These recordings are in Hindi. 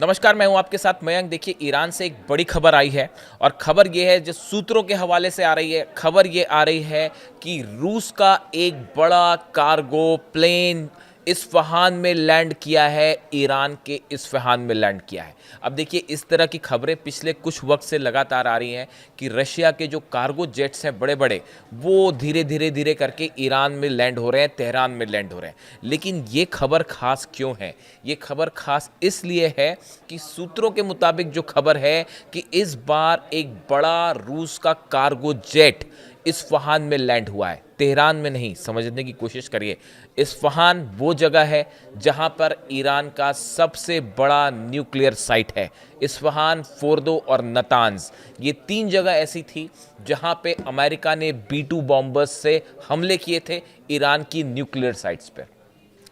नमस्कार, मैं हूं आपके साथ मयंक। देखिए, ईरान से एक बड़ी खबर आई है और खबर ये है जो सूत्रों के हवाले से आ रही है। खबर ये आ रही है कि रूस का एक बड़ा कार्गो प्लेन इस्फहान में लैंड किया है, ईरान के इस्फहान में लैंड किया है। अब देखिए, इस तरह की खबरें पिछले कुछ वक्त से लगातार आ रही हैं कि रशिया के जो कार्गो जेट्स हैं बड़े बड़े, वो धीरे करके ईरान में लैंड हो रहे हैं, तेहरान में लैंड हो रहे हैं। लेकिन ये खबर खास क्यों है? ये खबर खास इसलिए है कि सूत्रों के मुताबिक जो खबर है कि इस बार एक बड़ा रूस का कार्गो जेट इस्फहान में लैंड हुआ है, तेहरान में नहीं। समझने की कोशिश करिए, इस्फहान वो जगह है जहां पर ईरान का सबसे बड़ा न्यूक्लियर साइट है। इस्फहान, फोर्दो और नतांज, ये तीन जगह ऐसी थी जहां पे अमेरिका ने B-2 बॉम्बर्स से हमले किए थे ईरान की न्यूक्लियर साइट्स पर।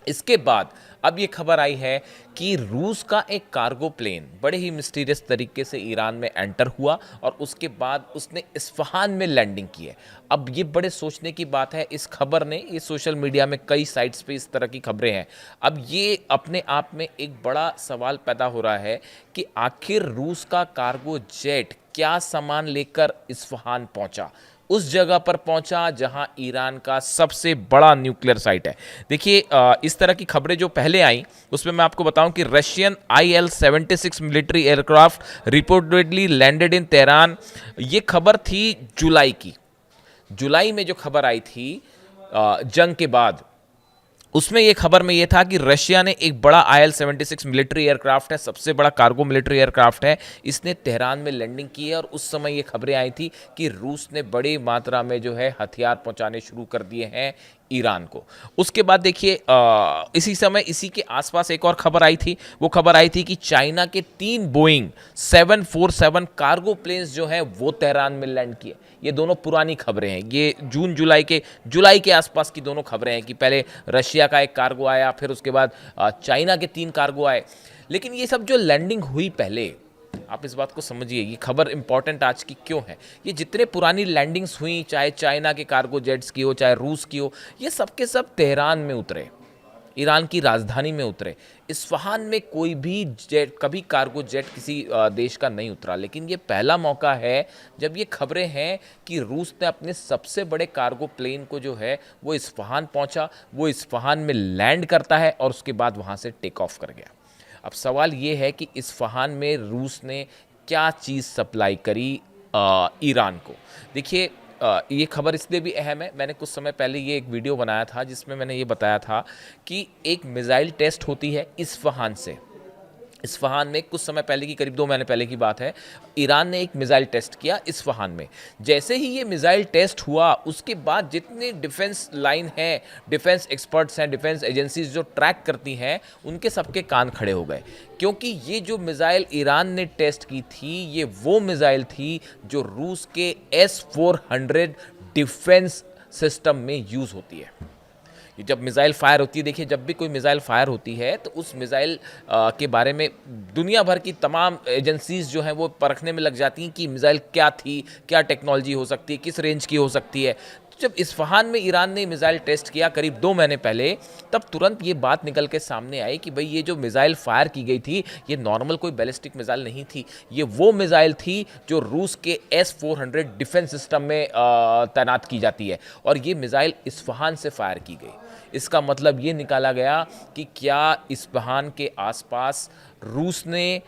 इसके बाद अब ये खबर आई है कि रूस का एक कार्गो प्लेन बड़े ही मिस्टीरियस तरीके से ईरान में एंटर हुआ और उसके बाद उसने इस्फहान में लैंडिंग की है। अब ये बड़े सोचने की बात है, इस खबर ने, ये सोशल मीडिया में कई साइट्स पे इस तरह की खबरें हैं। अब ये अपने आप में एक बड़ा सवाल पैदा हो रहा है कि आखिर रूस का कार्गो जेट क्या सामान लेकर इस्फहान पहुंचा, उस जगह पर पहुंचा जहां ईरान का सबसे बड़ा न्यूक्लियर साइट है। देखिए, इस तरह की खबरें जो पहले आई उसमें मैं आपको बताऊं कि Russian IL-76 military aircraft reportedly landed in Tehran. ये खबर थी जुलाई की। जुलाई में जो खबर आई थी जंग के बाद, उसमें ये खबर में ये था कि रशिया ने एक बड़ा IL-76 मिलिट्री एयरक्राफ्ट है, सबसे बड़ा कार्गो मिलिट्री एयरक्राफ्ट है, इसने तेहरान में लैंडिंग की है। और उस समय ये खबरें आई थी कि रूस ने बड़ी मात्रा में जो है हथियार पहुंचाने शुरू कर दिए हैं ईरान को। उसके बाद देखिए, इसी समय इसी के आसपास एक और खबर आई थी। वो खबर आई थी कि चाइना के 3 बोइंग 747 कार्गो प्लेन्स जो हैं वो तेहरान में लैंड किए। ये दोनों पुरानी खबरें हैं, ये जुलाई के आसपास की दोनों खबरें हैं कि पहले रशिया का एक कार्गो आया, फिर उसके बाद चाइना के 3 कार्गो आए। लेकिन ये सब जो लैंडिंग हुई पहले, आप इस बात को समझिए, ये खबर इंपॉर्टेंट आज की क्यों है। ये जितने पुरानी लैंडिंग्स हुई, चाहे चाइना के कार्गो जेट्स की हो, चाहे रूस की हो, ये सब के सब तेहरान में उतरे, ईरान की राजधानी में उतरे। इस्फहान में कोई भी जेट, कभी कार्गो जेट किसी देश का नहीं उतरा। लेकिन ये पहला मौका है जब ये खबरें हैं कि रूस ने अपने सबसे बड़े कार्गो प्लेन को जो है वो इस्फहान पहुंचा, वो इस्फहान में लैंड करता है और उसके बाद वहां से टेक ऑफ कर गया। अब सवाल ये है कि इस्फहान में रूस ने क्या चीज़ सप्लाई करी ईरान को। देखिए, ये खबर इसलिए भी अहम है, मैंने कुछ समय पहले ये एक वीडियो बनाया था जिसमें मैंने ये बताया था कि एक मिसाइल टेस्ट होती है इस्फहान से। इस्फहान में कुछ समय पहले की, करीब 2 महीने पहले की बात है, ईरान ने एक मिसाइल टेस्ट किया इस्फहान में। जैसे ही ये मिसाइल टेस्ट हुआ, उसके बाद जितने डिफेंस लाइन हैं, डिफेंस एक्सपर्ट्स हैं, डिफेंस एजेंसीज जो ट्रैक करती हैं, उनके सबके कान खड़े हो गए। क्योंकि ये जो मिसाइल ईरान ने टेस्ट की थी, ये वो मिसाइल थी जो रूस के S-400 डिफेंस सिस्टम में यूज़ होती है। जब मिसाइल फायर होती है, देखिए, जब भी कोई मिसाइल फायर होती है तो उस मिसाइल के बारे में दुनिया भर की तमाम एजेंसीज जो हैं वो परखने में लग जाती हैं कि मिसाइल क्या थी, क्या टेक्नोलॉजी हो सकती है, किस रेंज की हो सकती है। तो जब इस्फहान में ईरान ने मिसाइल टेस्ट किया करीब 2 महीने पहले, तब तुरंत ये बात निकल के सामने आई कि भाई, ये जो मिसाइल फायर की गई थी, ये नॉर्मल कोई बैलिस्टिक मिसाइल नहीं थी। ये वो मिसाइल थी जो रूस के S-400 डिफेंस सिस्टम में तैनात की जाती है, और ये मिसाइल इस्फहान से फायर की गई। इसका मतलब ये निकाला गया कि क्या इस्फहान के आसपास रूस ने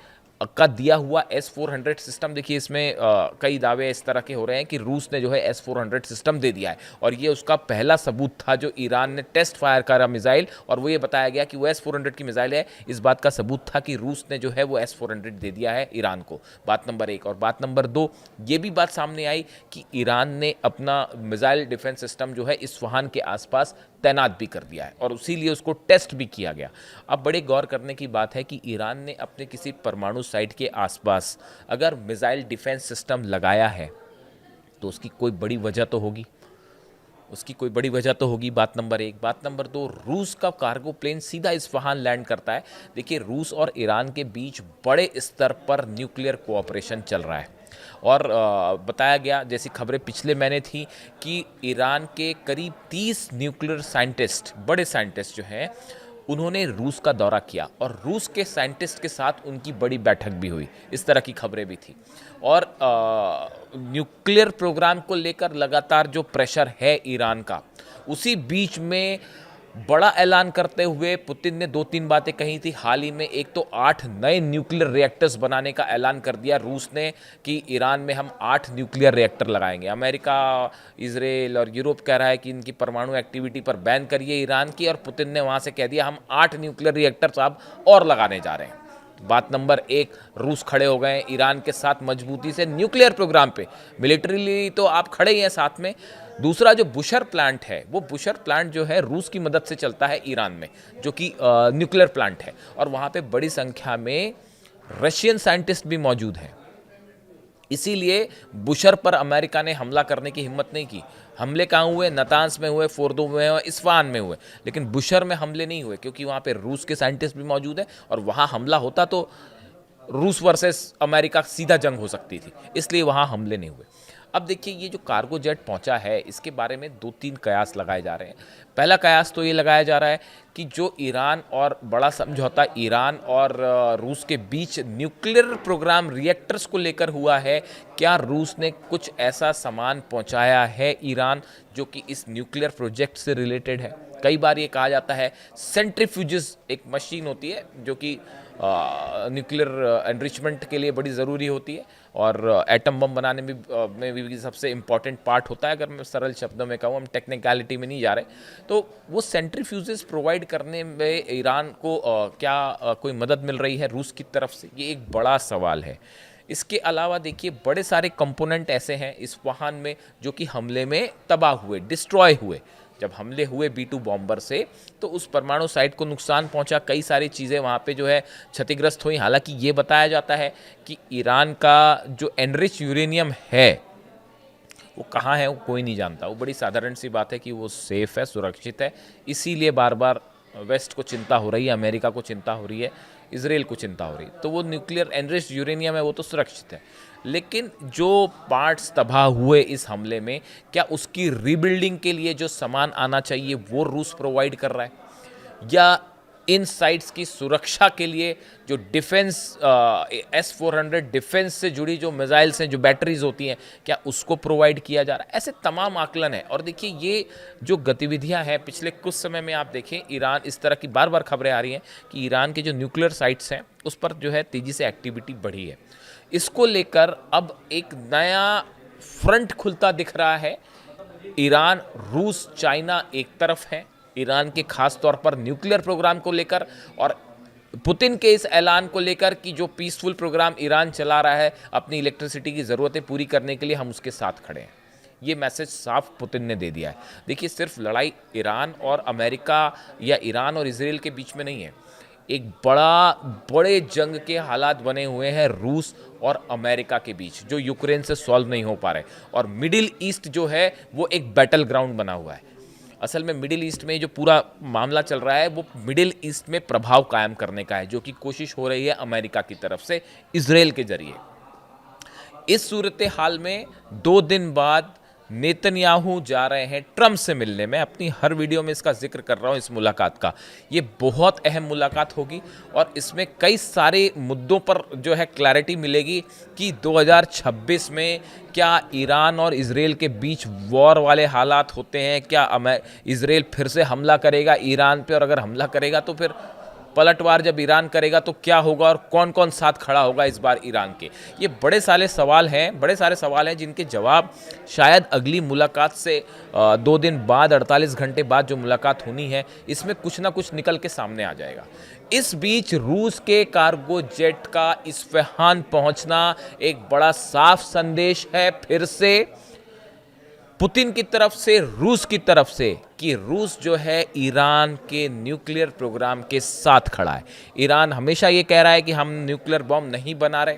का दिया हुआ S-400 सिस्टम, देखिए इसमें कई दावे इस तरह के हो रहे हैं कि रूस ने जो है S-400 सिस्टम दे दिया है, और ये उसका पहला सबूत था जो ईरान ने टेस्ट फायर करा मिसाइल, और वो ये बताया गया कि वो S-400 की मिसाइल है। इस बात का सबूत था कि रूस ने जो है वो S-400 दे दिया है ईरान को। बात नंबर 1। और बात नंबर 2, ये भी बात सामने आई कि ईरान ने अपना मिसाइल डिफेंस सिस्टम जो है इस्फहान के आसपास तैनात भी कर दिया है, और उसीलिए उसको टेस्ट भी किया गया। अब बड़े गौर करने की बात है कि ईरान ने अपने किसी परमाणु साइट के आसपास अगर मिसाइल डिफेंस सिस्टम लगाया है तो उसकी कोई बड़ी वजह तो होगी, उसकी कोई बड़ी वजह तो होगी। बात नंबर 1। बात नंबर 2, रूस का कार्गो प्लेन सीधा इस्फहान लैंड करता है। देखिए, रूस और ईरान के बीच बड़े स्तर पर न्यूक्लियर कोऑपरेशन चल रहा है, और बताया गया, जैसी खबरें पिछले महीने थी, कि ईरान के करीब 30 न्यूक्लियर साइंटिस्ट, बड़े साइंटिस्ट जो हैं, उन्होंने रूस का दौरा किया और रूस के साइंटिस्ट के साथ उनकी बड़ी बैठक भी हुई, इस तरह की खबरें भी थी। और न्यूक्लियर प्रोग्राम को लेकर लगातार जो प्रेशर है ईरान का, उसी बीच में बड़ा ऐलान करते हुए पुतिन ने 2-3 बातें कही थी हाल ही में। एक तो 8 नए न्यूक्लियर रिएक्टर्स बनाने का ऐलान कर दिया रूस ने कि ईरान में हम 8 न्यूक्लियर रिएक्टर लगाएंगे। अमेरिका, इजराइल और यूरोप कह रहा है कि इनकी परमाणु एक्टिविटी पर बैन करिए ईरान की, और पुतिन ने वहाँ से कह दिया हम 8 न्यूक्लियर रिएक्टर्स अब और लगाने जा रहे हैं। बात नंबर 1, रूस खड़े हो गए ईरान के साथ मजबूती से न्यूक्लियर प्रोग्राम पे। मिलिट्रीली तो आप खड़े ही हैं साथ में। दूसरा जो बुशर प्लांट है, वो बुशर प्लांट जो है रूस की मदद से चलता है ईरान में, जो कि न्यूक्लियर प्लांट है, और वहाँ पे बड़ी संख्या में रशियन साइंटिस्ट भी मौजूद हैं। इसीलिए बुशर पर अमेरिका ने हमला करने की हिम्मत नहीं की। हमले कहाँ हुए? नतांस में हुए, फोर्दो में हुए, इस्फहान में हुए, लेकिन बुशर में हमले नहीं हुए, क्योंकि वहाँ पे रूस के साइंटिस्ट भी मौजूद हैं, और वहाँ हमला होता तो रूस वर्सेस अमेरिका सीधा जंग हो सकती थी, इसलिए वहाँ हमले नहीं हुए। अब देखिए, ये जो कार्गो जेट पहुंचा है, इसके बारे में 2-3 कयास लगाए जा रहे हैं। पहला कयास तो ये लगाया जा रहा है कि जो ईरान और बड़ा समझौता ईरान और रूस के बीच न्यूक्लियर प्रोग्राम रिएक्टर्स को लेकर हुआ है, क्या रूस ने कुछ ऐसा सामान पहुंचाया है ईरान जो कि इस न्यूक्लियर प्रोजेक्ट से रिलेटेड है? कई बार ये कहा जाता है, सेंट्रीफ्यूजेस एक मशीन होती है जो कि न्यूक्लियर एनरिचमेंट के लिए बड़ी ज़रूरी होती है, और एटम बम बनाने में भी सबसे इम्पॉर्टेंट पार्ट होता है। अगर मैं सरल शब्दों में कहूँ, हम टेक्निकलिटी में नहीं जा रहे, तो वो सेंट्रीफ्यूजेस प्रोवाइड करने में ईरान को क्या कोई मदद मिल रही है रूस की तरफ से? ये एक बड़ा सवाल है। इसके अलावा देखिए, बड़े सारे कंपोनेंट ऐसे हैं इस वाहन में जो कि हमले में तबाह हुए, डिस्ट्रॉय हुए। जब हमले हुए B-2 बॉम्बर से, तो उस परमाणु साइट को नुकसान पहुंचा, कई सारी चीज़ें वहाँ पे जो है क्षतिग्रस्त हुई। हालांकि ये बताया जाता है कि ईरान का जो एनरिच यूरेनियम है वो कहाँ है, वो कोई नहीं जानता। वो बड़ी साधारण सी बात है कि वो सेफ़ है, सुरक्षित है। इसीलिए बार बार वेस्ट को चिंता हो रही है, अमेरिका को चिंता हो रही है, इसराइल को चिंता हो रही है। तो वो न्यूक्लियर एनरिच्ड यूरेनियम है, वो तो सुरक्षित है, लेकिन जो पार्ट्स तबाह हुए इस हमले में, क्या उसकी रीबिल्डिंग के लिए जो सामान आना चाहिए वो रूस प्रोवाइड कर रहा है, या इन साइट्स की सुरक्षा के लिए जो डिफेंस S-400 डिफेंस से जुड़ी जो मिसाइल्स हैं, जो बैटरीज होती हैं, क्या उसको प्रोवाइड किया जा रहा है? ऐसे तमाम आकलन है। और देखिए, ये जो गतिविधियां हैं पिछले कुछ समय में, आप देखें ईरान, इस तरह की बार बार खबरें आ रही हैं कि ईरान के जो न्यूक्लियर साइट्स हैं उस पर जो है तेज़ी से एक्टिविटी बढ़ी है। इसको लेकर अब एक नया फ्रंट खुलता दिख रहा है। ईरान, रूस, चाइना एक तरफ है ईरान के खास तौर पर न्यूक्लियर प्रोग्राम को लेकर, और पुतिन के इस ऐलान को लेकर कि जो पीसफुल प्रोग्राम ईरान चला रहा है अपनी इलेक्ट्रिसिटी की ज़रूरतें पूरी करने के लिए, हम उसके साथ खड़े हैं। ये मैसेज साफ पुतिन ने दे दिया है। देखिए, सिर्फ लड़ाई ईरान और अमेरिका या ईरान और इसराइल के बीच में नहीं है, एक बड़े जंग के हालात बने हुए हैं रूस और अमेरिका के बीच, जो यूक्रेन से सॉल्व नहीं हो पा रहे। और मिडिल ईस्ट जो है वो एक बैटल ग्राउंड बना हुआ है। असल में मिडिल ईस्ट में जो पूरा मामला चल रहा है, वो मिडिल ईस्ट में प्रभाव कायम करने का है, जो कि कोशिश हो रही है अमेरिका की तरफ से इजराइल के जरिए। इस सूरत हाल में 2 दिन बाद नेतन्याहू जा रहे हैं ट्रंप से मिलने। मैं अपनी हर वीडियो में इसका जिक्र कर रहा हूं, इस मुलाकात का। ये बहुत अहम मुलाकात होगी और इसमें कई सारे मुद्दों पर जो है क्लैरिटी मिलेगी कि 2026 में क्या ईरान और इसराइल के बीच वॉर वाले हालात होते हैं, क्या इसराइल फिर से हमला करेगा ईरान पे, और अगर हमला करेगा तो फिर पलटवार जब ईरान करेगा तो क्या होगा, और कौन कौन साथ खड़ा होगा इस बार ईरान के। ये बड़े सारे सवाल हैं जिनके जवाब शायद अगली मुलाकात से 2 दिन बाद, 48 घंटे बाद जो मुलाकात होनी है, इसमें कुछ ना कुछ निकल के सामने आ जाएगा। इस बीच रूस के कार्गो जेट का इस्फहान पहुंचना एक बड़ा साफ संदेश है फिर से पुतिन की तरफ से, रूस की तरफ से, कि रूस जो है ईरान के न्यूक्लियर प्रोग्राम के साथ खड़ा है। ईरान हमेशा ये कह रहा है कि हम न्यूक्लियर बॉम्ब नहीं बना रहे,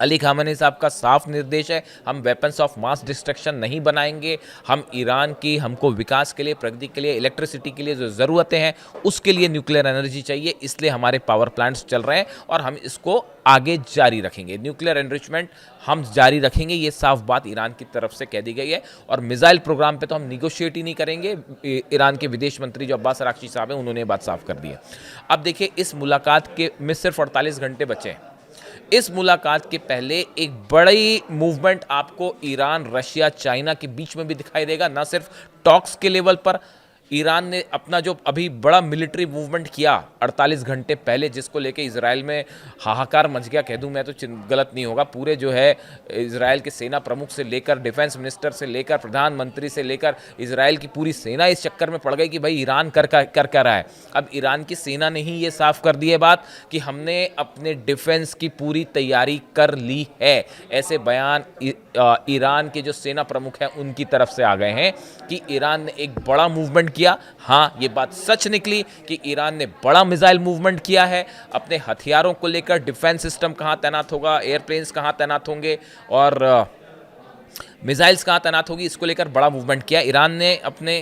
अली खामेनी साहब का साफ निर्देश है, हम वेपन्स ऑफ मास डिस्ट्रक्शन नहीं बनाएंगे। हम ईरान की, हमको विकास के लिए, प्रगति के लिए, इलेक्ट्रिसिटी के लिए जो ज़रूरतें हैं उसके लिए न्यूक्लियर एनर्जी चाहिए, इसलिए हमारे पावर प्लांट्स चल रहे हैं और हम इसको आगे जारी रखेंगे। न्यूक्लियर एनरिचमेंट हम जारी रखेंगे, ये साफ बात ईरान की तरफ से कह दी गई है। और मिसाइल प्रोग्राम पे तो हम निगोशिएट ही नहीं करेंगे। ईरान के विदेश मंत्री जो अब्बास अराक्ची साहब हैं उन्होंने ये बात साफ कर दी है। अब देखिए, इस मुलाकात के में सिर्फ 48 घंटे बचे हैं। इस मुलाकात के पहले एक बड़ी मूवमेंट आपको ईरान, रशिया, चाइना के बीच में भी दिखाई देगा। ना सिर्फ टॉक्स के लेवल पर ईरान ने अपना जो अभी बड़ा मिलिट्री मूवमेंट किया 48 घंटे पहले, जिसको लेके इजराइल में हाहाकार मच गया, कह दूं मैं तो गलत नहीं होगा। पूरे जो है इजराइल के सेना प्रमुख से लेकर, डिफेंस मिनिस्टर से लेकर, प्रधानमंत्री से लेकर, इजराइल की पूरी सेना इस चक्कर में पड़ गई कि भाई ईरान कर रहा है। अब ईरान की सेना ने ही ये साफ कर दी है बात कि हमने अपने डिफेंस की पूरी तैयारी कर ली है। ऐसे बयान ईरान के जो सेना प्रमुख हैं उनकी तरफ से आ गए हैं कि ईरान ने एक बड़ा मूवमेंट किया। हाँ, ये बात सच निकली कि ईरान ने बड़ा मिसाइल मूवमेंट किया है। अपने हथियारों को लेकर डिफेंस सिस्टम कहाँ तैनात होगा, एयरप्लेन्स कहाँ तैनात होंगे और मिसाइल्स कहाँ तैनात होगी, इसको लेकर बड़ा मूवमेंट किया। ईरान ने अपने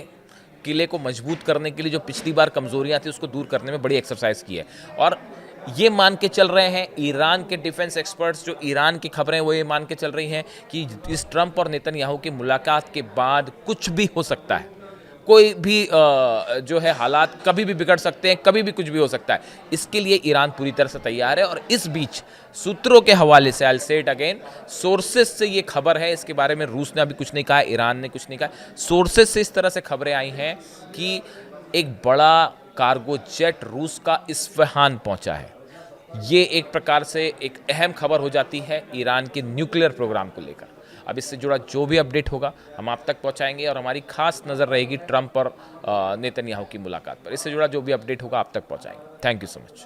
किले को मजबूत करने के लिए जो पिछली बार कमजोरियां थी उसको दूर करने में बड़ी एक्सरसाइज की है। और ये मान के चल रहे हैं ईरान के डिफेंस एक्सपर्ट्स, जो ईरान की खबरें वो ये मान के चल रही हैं कि इस ट्रंप और नेतन्याहू की मुलाकात के बाद कुछ भी हो सकता है। कोई भी जो है हालात कभी भी बिगड़ सकते हैं, कभी भी कुछ भी हो सकता है। इसके लिए ईरान पूरी तरह से तैयार है। और इस बीच सूत्रों के हवाले से, आई से इट अगेन, सोर्सेज से ये खबर है, इसके बारे में रूस ने अभी कुछ नहीं कहा, ईरान ने कुछ नहीं कहा। सोर्सेज से इस तरह से खबरें आई हैं कि एक बड़ा कार्गो जेट रूस का इस्फहान पहुंचा है। ये एक प्रकार से एक अहम खबर हो जाती है ईरान के न्यूक्लियर प्रोग्राम को लेकर। अब इससे जुड़ा जो भी अपडेट होगा हम आप तक पहुंचाएंगे और हमारी खास नज़र रहेगी ट्रंप और नेतन्याहू की मुलाकात पर। इससे जुड़ा जो भी अपडेट होगा आप तक पहुंचाएंगे। Thank you so much.